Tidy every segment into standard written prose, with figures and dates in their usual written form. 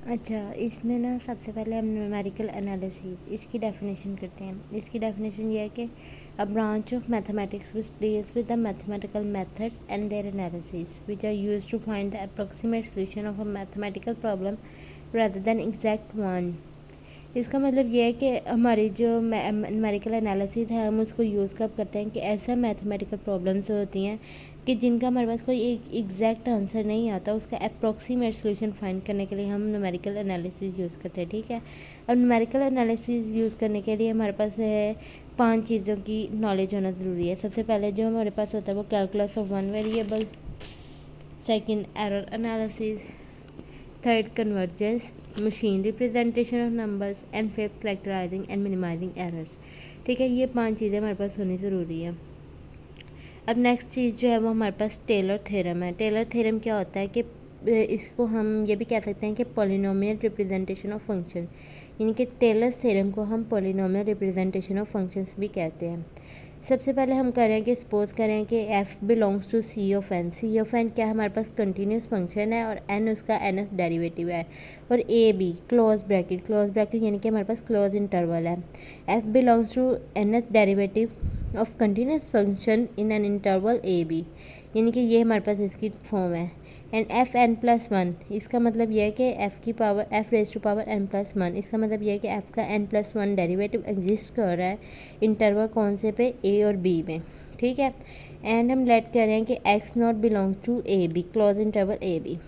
अच्छा, इसमें ना सबसे पहले हम न्यूमेरिकल एनालिसिस इसकी डेफिनेशन करते हैं। इसकी डेफिनेशन ये है कि a branch of mathematics which deals with the mathematical methods and their analysis which are used to find the approximate solution of a mathematical problem rather than exact one. इसका मतलब ये है कि हमारी जो न्यूमेरिकल एनालिसिस है हम उसको यूज़ कब करते हैं कि ऐसा मैथमेटिकल प्रॉब्लम्स होती हैं कि जिनका हमारे पास कोई एक एग्जैक्ट आंसर नहीं आता, उसका अप्रॉक्सीमेट सॉल्यूशन फाइंड करने के लिए हम न्यूमेरिकल एनालिसिस यूज़ करते हैं। ठीक है, अब न्यूमेरिकल एनालिसिस यूज़ करने के लिए हमारे पास है 5 चीज़ों की नॉलेज होना ज़रूरी है। सबसे पहले जो हमारे पास होता है वो calculus of one variable, second error analysis, third convergence, machine representation of numbers and fifth characterising and minimising errors. ठीक है, ये 5 चीज़ें हमारे पास होनी ज़रूरी है। अब नेक्स्ट चीज़ जो है वो हमारे पास टेलर थ्योरम है। टेलर थ्योरम क्या होता है कि इसको हम ये भी कह सकते हैं कि पॉलिनोमियल रिप्रेजेंटेशन ऑफ फंक्शन, यानी कि टेलर थ्योरम को हम पॉलिनोमियल रिप्रेजेंटेशन ऑफ फंक्शंस भी कहते हैं। सबसे पहले हम करें कि सपोज करें कि f belongs to C of N. C of N क्या हमारे पास कंटिन्यूस फंक्शन है और n उसका nth डेरिवेटिव है, और ए बी क्लोज ब्रैकेट यानी कि हमारे पास क्लोज इंटरवल है। f belongs to nth derivative of continuous function in an interval A B, यानी कि ये हमारे पास इसकी फॉर्म है। And F N plus one, इसका मतलब यह है कि F raise to power N plus one, इसका मतलब यह है कि एफ का N plus one derivative exist कर रहा है इंटरवल कौन से पे, ए और बी में। ठीक है, एंड हम लेट कर रहे हैं कि x not belongs to A B, close interval A B.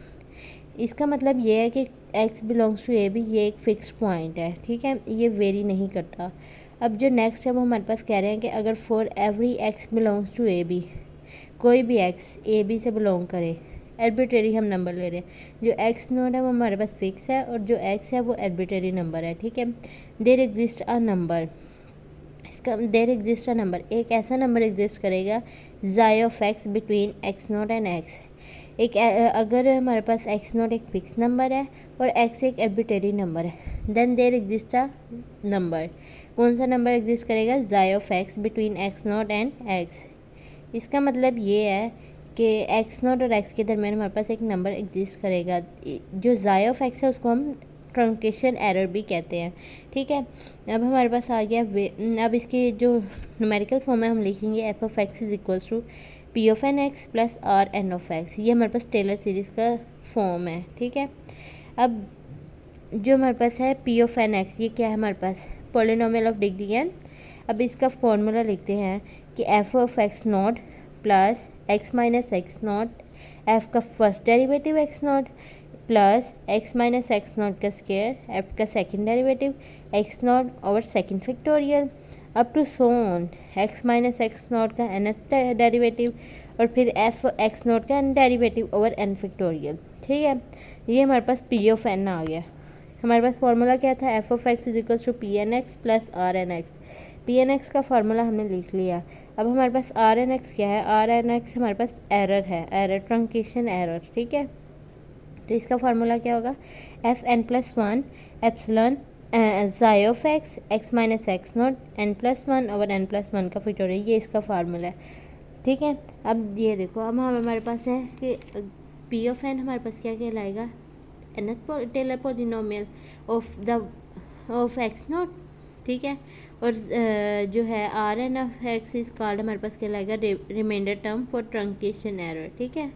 इसका मतलब ये है कि X belongs to A B, ये एक फिक्स पॉइंट है। ठीक है, ये वेरी नहीं करता। अब जो नेक्स्ट है वो हमारे पास कह रहे हैं कि अगर for every x belongs to A B, कोई भी एक्स ए बी से बिलोंग करे, एर्बिट्रेरी हम नंबर ले रहे हैं, जो एक्स नोट है वो हमारे पास फिक्स है और जो एक्स है वो एर्बिट्रेरी नंबर है। ठीक है, देयर एग्जिस्ट अ नंबर, इसका देयर एग्जिस्ट अ नंबर, एक ऐसा नंबर एग्जिस्ट करेगा xi of x between x naught and x. एक अगर हमारे पास एक्स नोट एक फिक्स नंबर है और एक्स एक एर्बिट्रेरी नंबर है, then there exist a number. कौन सा नंबर एग्जिस्ट करेगा, xi of x between x naught and x. इसका मतलब ये है कि एक्स नॉट और एक्स के दरमियान हमारे पास एक नंबर एग्जिस्ट करेगा। जो जाई ऑफ एक्स है उसको हम ट्रंकेशन एरर भी कहते हैं। ठीक है, अब हमारे पास आ गया अब इसकी जो न्यूमेरिकल फॉर्म है हम लिखेंगे f of x is equals to p of n x plus r n of x. ये हमारे पास टेलर सीरीज़ का फॉर्म है। ठीक है, अब जो हमारे पास है पी ऑफ एन एक्स, ये क्या है हमारे पास, पॉलिनोमियल ऑफ डिग्री एन। अब इसका फॉर्मूला लिखते हैं कि F of x naught plus X minus X naught, F का first derivative X naught plus X minus X naught का स्क्वायर, एफ का second derivative X naught over second factorial up to so on X minus X naught का nth derivative और फिर F X naught का n derivative over n factorial. ठीक है, ये हमारे पास पी ऑफ एन आ गया। हमारे पास फार्मूला क्या था, F of x is equal to p n x plus r N x. P n x का फार्मूला हमने लिख लिया। अब हमारे पास आर एन एक्स क्या है, आर एन एक्स हमारे पास एरर है, एरर ट्रंकेशन एरर। ठीक है, तो इसका फार्मूला क्या होगा, F N plus one epsilon xi of X X minus X naught N plus one over N plus one का फैक्टोरियल, ये इसका फार्मूला है। ठीक है, अब ये देखो, अब हमारे पास है कि पी ऑफ एन हमारे पास क्या कहलाएगा, nth Taylor polynomial of x naught. ठीक है, और जो है r n of x is called हमारे पास कहलाएगा reminder term for truncation error. ठीक है,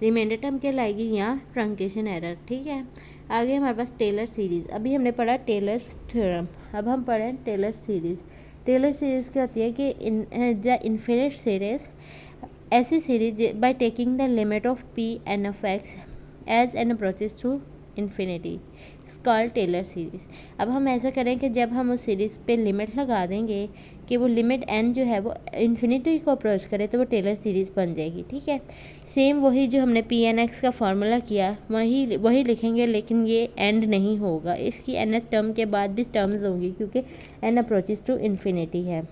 रिमाइंडर टर्म कहलाएगी यहाँ ट्रंकेशन एरर। ठीक है, आगे हमारे पास टेलर सीरीज़, अभी हमने पढ़ा टेलर्स थ्योरम, अब हम पढ़ें टेलर सीरीज़। टेलर सीरीज़ क्या होती है कि द इन्फिनिट सीरीज, ऐसी series by taking the limit of p n of x as n approaches to infinity called Taylor series. अब हम ऐसा करें कि जब हम उस सीरीज़ पे लिमिट लगा देंगे कि वो लिमिट एन जो है वो इन्फिनिटी को अप्रोच करे तो वो टेलर सीरीज़ बन जाएगी। ठीक है, सेम वही जो हमने पी एन एक्स का फार्मूला किया वही लिखेंगे, लेकिन ये एंड नहीं होगा, इसकी एन टर्म के बाद भी टर्म्स होंगी क्योंकि एन अप्रोचेज टू इन्फिनिटी है।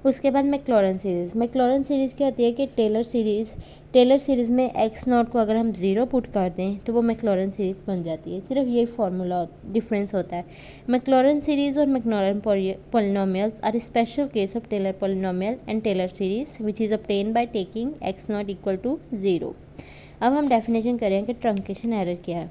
उसके बाद मैक्लॉरन सीरीज़ क्या होती है कि टेलर सीरीज़ में एक्स नॉट को अगर हम ज़ीरो पुट कर दें तो वो मैक्लॉरन सीरीज़ बन जाती है। सिर्फ यही फार्मूला डिफरेंस होता है। मैक्लॉरन सीरीज़ और Maclaurin polynomials are special case of Taylor polynomial and Taylor series which is obtain by taking X naught equal to zero. अब हम डेफिनेशन करें कि ट्रंकेशन एरर क्या है।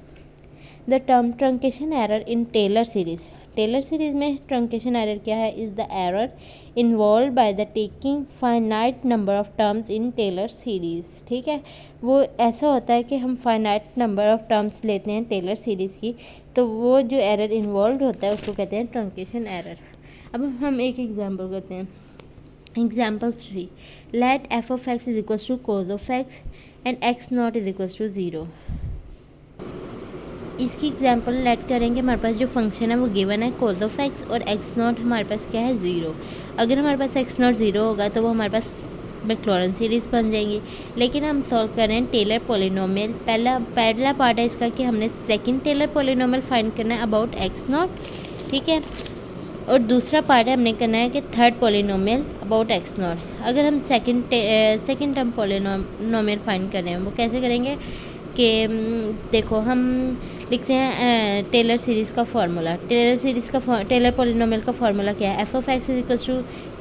The term truncation error in Taylor series. Taylor series में truncation error क्या है? Is the error involve by the taking finite number of terms in Taylor series. ठीक है, वो ऐसा होता है कि हम फाइनाइट नंबर ऑफ टर्म्स लेते हैं टेलर सीरीज़ की, तो वो जो एरर इन्वॉल्व होता है उसको कहते हैं ट्रंकेशन एरर। अब हम एक एग्जाम्पल करते हैं। Example 3, let f of x is equals to cos of x and x naught is equals to 0। इसकी एग्जांपल लेट करेंगे, हमारे पास जो फंक्शन है वो गिवन है कोज ऑफ एक्स और एक्स नॉट हमारे पास क्या है 0। अगर हमारे पास एक्स नॉट 0 होगा तो वो हमारे पास मैक्लॉरेन सीरीज़ बन जाएंगी। लेकिन हम सॉल्व कर रहे हैं टेलर पॉलिनोमियल। पहला पार्ट है इसका कि हमने सेकंड टेलर पॉलिनोमियल फाइंड करना है अबाउट एक्स नॉट। ठीक है, और दूसरा पार्ट है हमने करना है कि third polynomial about x not. अगर हम सेकंड टर्म पॉलिनोमियल फाइंड कर रहे हैं वो कैसे करेंगे कि देखो हम लिखते हैं टेलर सीरीज़ का फार्मूला। टेलर पॉलिनोमियल का फार्मूला क्या है? F of x is equals to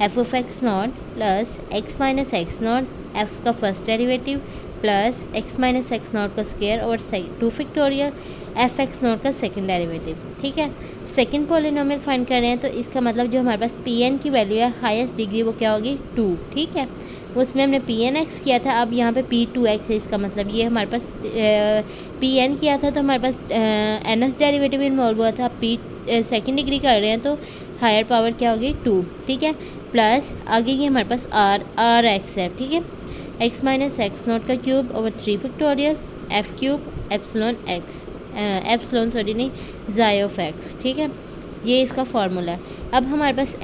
F of x naught plus X minus X naught, F का first derivative plus X minus X naught का स्क्वायर और 2 फैक्टोरियल एफ एक्स नॉट का second derivative. ठीक है, second polynomial find कर रहे हैं तो इसका मतलब जो हमारे पास पी एन की वैल्यू है हाईएस्ट डिग्री वो क्या होगी 2। ठीक है, उसमें हमने पी एन एक्स किया था, अब यहाँ पे पी टू एक्स है। इसका मतलब ये हमारे पास पी एन किया था तो हमारे पास एन एस डेरिवेटिव इन्वॉल्व हुआ था। पी सेकंड डिग्री कर रहे हैं तो हायर पावर क्या होगी 2। ठीक है, प्लस आगे ये हमारे पास आर एक्स है। ठीक है, एक्स माइनस एक्स नॉट का cube over 3 factorial F cube epsilon x epsilon sorry नहीं जाई ऑफ एक्स। ठीक है, ये इसका फार्मूला है। अब हमारे पास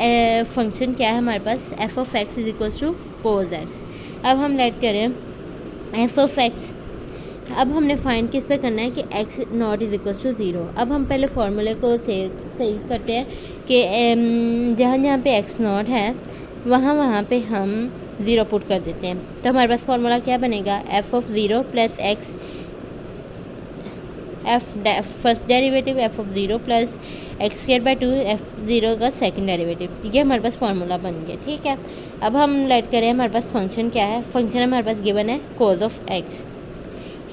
फंक्शन क्या है? हमारे पास F of x is equals to cos X. अब हम लेट करें एफ ऑफ एक्स। अब हमने फाइंड किस पे करना है कि x naught is equals to 0। अब हम पहले फार्मूले को सही करते हैं कि जहाँ जहाँ पे एक्स नॉट है वहाँ पे हम 0 पुट कर देते हैं। तो हमारे पास फार्मूला क्या बनेगा? F of 0 plus x F first derivative F of 0 plus x square by 2 F 0 का सेकंड डेरिवेटिव। ये हमारे पास फार्मूला बन गया। ठीक है, अब हम लेट करें हमारे पास फंक्शन क्या है? फंक्शन हमारे पास गिवन है कोज ऑफ एक्स।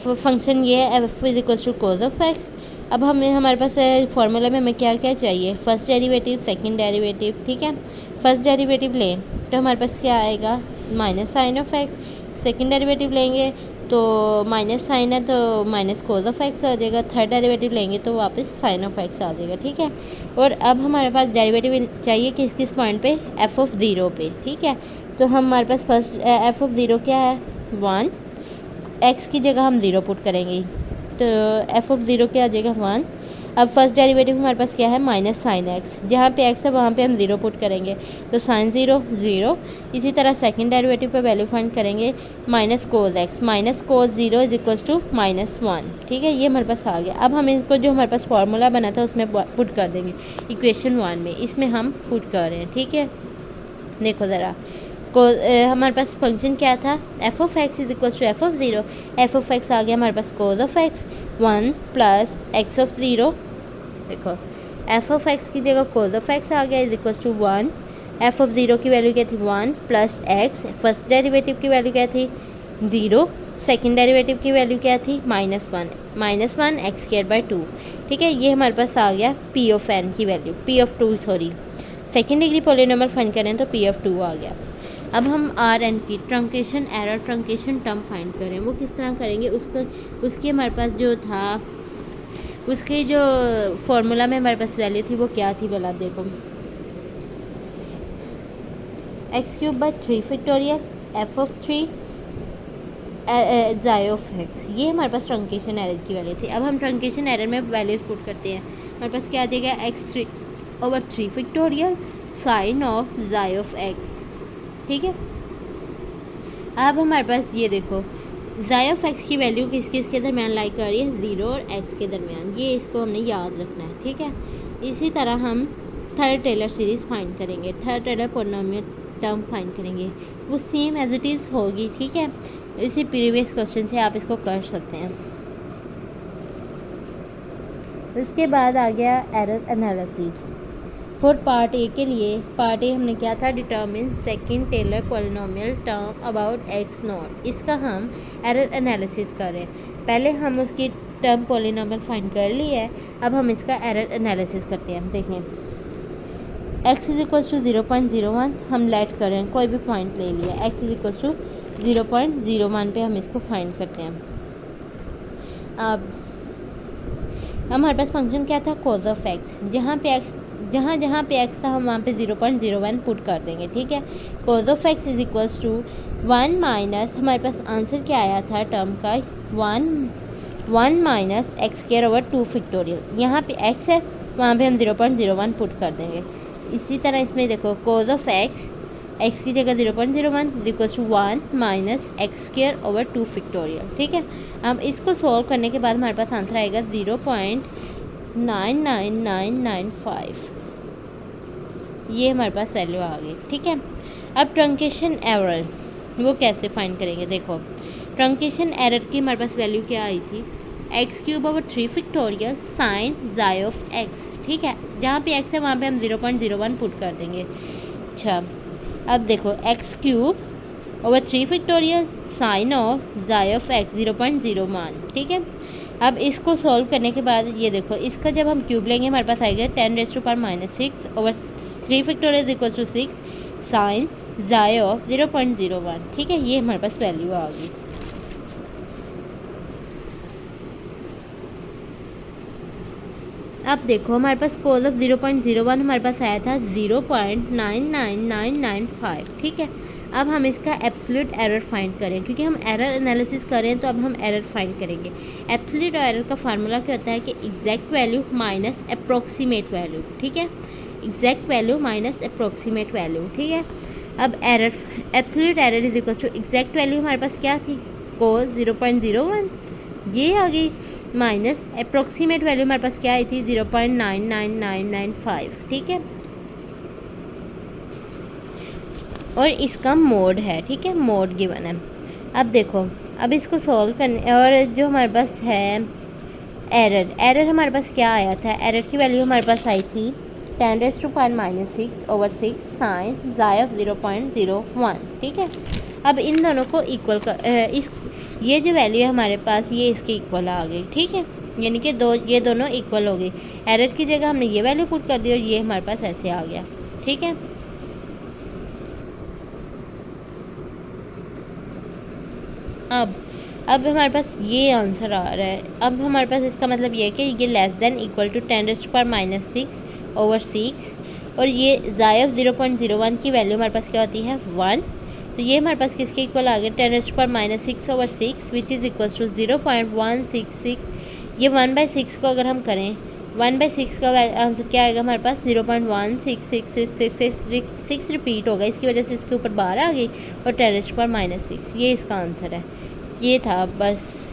फंक्शन ये है f is equals to cos of x. अब हमारे पास फार्मूला में हमें क्या क्या चाहिए? First derivative second derivative. ठीक है, फर्स्ट डेरिवेटिव लें तो हमारे पास क्या आएगा? Minus sine of x. Second derivative लेंगे तो माइनस साइन है तो माइनस कोज ऑफ एक्स आ जाएगा। थर्ड डेरिवेटिव लेंगे तो वापस साइन ऑफ एक्स आ जाएगा। ठीक है, और अब हमारे पास डेरिवेटिव चाहिए किस किस पॉइंट पे? एफ ऑफ 0 पे। ठीक है, तो हमारे पास फर्स्ट एफ ऑफ 0 क्या है? 1। एक्स की जगह हम 0 पुट करेंगे तो एफ ऑफ 0 क्या आ जाएगा? 1। अब फर्स्ट डेरिवेटिव हमारे पास क्या है? Minus sine x. जहाँ पे एक्स है वहाँ पे हम 0 पुट करेंगे तो साइन 0 0। इसी तरह सेकंड डेरिवेटिव पे वैल्यू फाइंड करेंगे minus cos x. Minus cos 0 is equals to minus 1। ठीक है, ये हमारे पास आ गया। अब हम इसको जो हमारे पास फार्मूला बना था उसमें पुट कर देंगे इक्वेशन 1 में। इसमें हम पुट कर रहे हैं। ठीक है, देखो ज़रा हमारे पास फंक्शन क्या था? F of x is equals to F of 0। F of x आ गया हमारे पास cos of X 1 plus X of 0। देखो एफ ऑफ एक्स की जगह कोज ऑफ एक्स आ गया is equals to 1। F of 0 की वैल्यू क्या थी? 1 प्लस एक्स। फर्स्ट डेरिवेटिव की वैल्यू क्या थी? 0। सेकंड डेरिवेटिव की वैल्यू क्या थी? Minus one x square by 2। ठीक है, ये हमारे पास आ गया पी ऑफ एन की value, p of 2 sorry second degree polynomial find करें तो पी ऑफ 2 आ गया। अब हम आर एन की truncation error truncation term find करें वो किस तरह करेंगे? उसकी हमारे पास जो था उसकी जो फॉर्मूला में हमारे पास वैल्यू थी वो क्या थी भला? देखो x cube by 3 factorial f of 3 xi of x. ये हमारे पास ट्रंकेशन एरर की वैल्यू थी। अब हम ट्रंकेशन एरर में वैल्यूज पुट करते हैं। हमारे पास क्या आ जाएगा? x3 over 3 factorial sine of xi of x. ठीक है, अब हमारे पास ये देखो जाई ऑफ एक्स की वैल्यू किस किस के दरमियान लाई कर रही है? 0 और x के दरमियान। ये इसको हमने याद रखना है। ठीक है, इसी तरह हम थर्ड टेलर सीरीज़ फाइंड करेंगे, third Taylor polynomial term find करेंगे, वो सेम एज इट इज़ होगी। ठीक है, इसी प्रीवियस क्वेश्चन से आप इसको कर सकते हैं। उसके बाद आ गया error analysis. For part A के लिए, पार्ट ए हमने क्या था? Determine second Taylor polynomial term about x naught. इसका हम एरर एनालिसिस करें। पहले हम उसकी टर्म पॉलिनॉमियल फाइंड कर ली है। अब हम इसका एरर एनालिसिस करते हैं। देखें x इज इक्वल टू 0.01 हम लेट करें, कोई भी पॉइंट ले लिया, x इज इक्वल टू 0.01 पे हम इसको फाइंड करते हैं। अब हमारे पास फंक्शन क्या था, कोज ऑफ x, जहाँ पे x था हम वहाँ पे 0.01 पुट कर देंगे, ठीक है। Cos of x is equal to 1 minus, हमारे पास आंसर क्या आया था टर्म का, 1 minus x square over 2 factorial. यहाँ पे x है, वहाँ पे हम 0.01 पुट कर देंगे। इसी तरह इसमें देखो कोज ऑफ x की जगह 0.01 is equal to 1 minus x square over 2 factorial, ठीक है। अब इसको सॉल्व करने के बाद हमारे पास आंसर आएगा 0.99995, ये हमारे पास वैल्यू आ गई, ठीक है। अब ट्रंकेशन एरर वो कैसे फाइंड करेंगे, देखो ट्रंकेशन एरर की हमारे पास वैल्यू क्या आई थी, x³ over 3 factorial sign xi of x, ठीक है। जहाँ पे x है वहाँ पे हम 0.01 पुट कर देंगे। अच्छा अब देखो x³ over 3 factorial sine of xi of x 0.01, ठीक है। अब इसको सॉल्व करने के बाद ये देखो इसका जब हम क्यूब लेंगे हमारे पास आएगा 10⁻⁻6 over 3 factorial equal to 6 sine xi of 0.01, ठीक है। ये हमारे पास वैल्यू आ गई। अब देखो हमारे पास कोज ऑफ 0.01 हमारे पास आया था 0.99995, ठीक है। अब हम इसका एब्सोल्यूट एरर फाइंड करें, क्योंकि हम एरर एनालिसिस करें तो अब हम एरर फाइंड करेंगे। एब्सोल्यूट एरर का फार्मूला क्या होता है कि exact value minus approximate value, ठीक है। Exact value minus approximate value, ठीक है। अब error absolute error is equal to exact value हमारे पास क्या थी, कोज 0.01 ये आ गई, माइनस अप्रोक्सीमेट वैल्यू हमारे पास क्या आई थी 0.99995, ठीक है। और इसका मोड है, ठीक है, मोड गिवन है। अब देखो अब इसको सॉल्व करने, और जो हमारे पास है एरर हमारे पास क्या आया था, एरर की वैल्यू हमारे पास आई थी 10⁻⁻6 ओवर 6 साइन जाई ऑफ 0.01, ठीक है। अब इन दोनों को इक्वल कर ये जो वैल्यू है हमारे पास ये इसके इक्वल आ गई, ठीक है। यानी कि ये दोनों इक्वल हो गई। एरर की जगह हमने ये वैल्यू पुट कर दी और ये हमारे पास ऐसे आ गया, ठीक है। अब हमारे पास ये आंसर आ रहा है। अब हमारे पास इसका मतलब ये है कि ये less than equal to 10⁻⁻6 over 6 और ये जाई ऑफ 0.01 की वैल्यू हमारे पास क्या होती है 1, तो ये हमारे पास किसके इक्वल आ गया 10⁻⁻6 over 6 which is equal to 0.166। ये 1/6 को अगर हम करें 1/6 का आंसर क्या आएगा हमारे पास 0.16666 रिपीट होगा, इसकी वजह से इसके ऊपर बार आ गई और 10⁻⁻6 ये इसका आंसर है। ये था बस।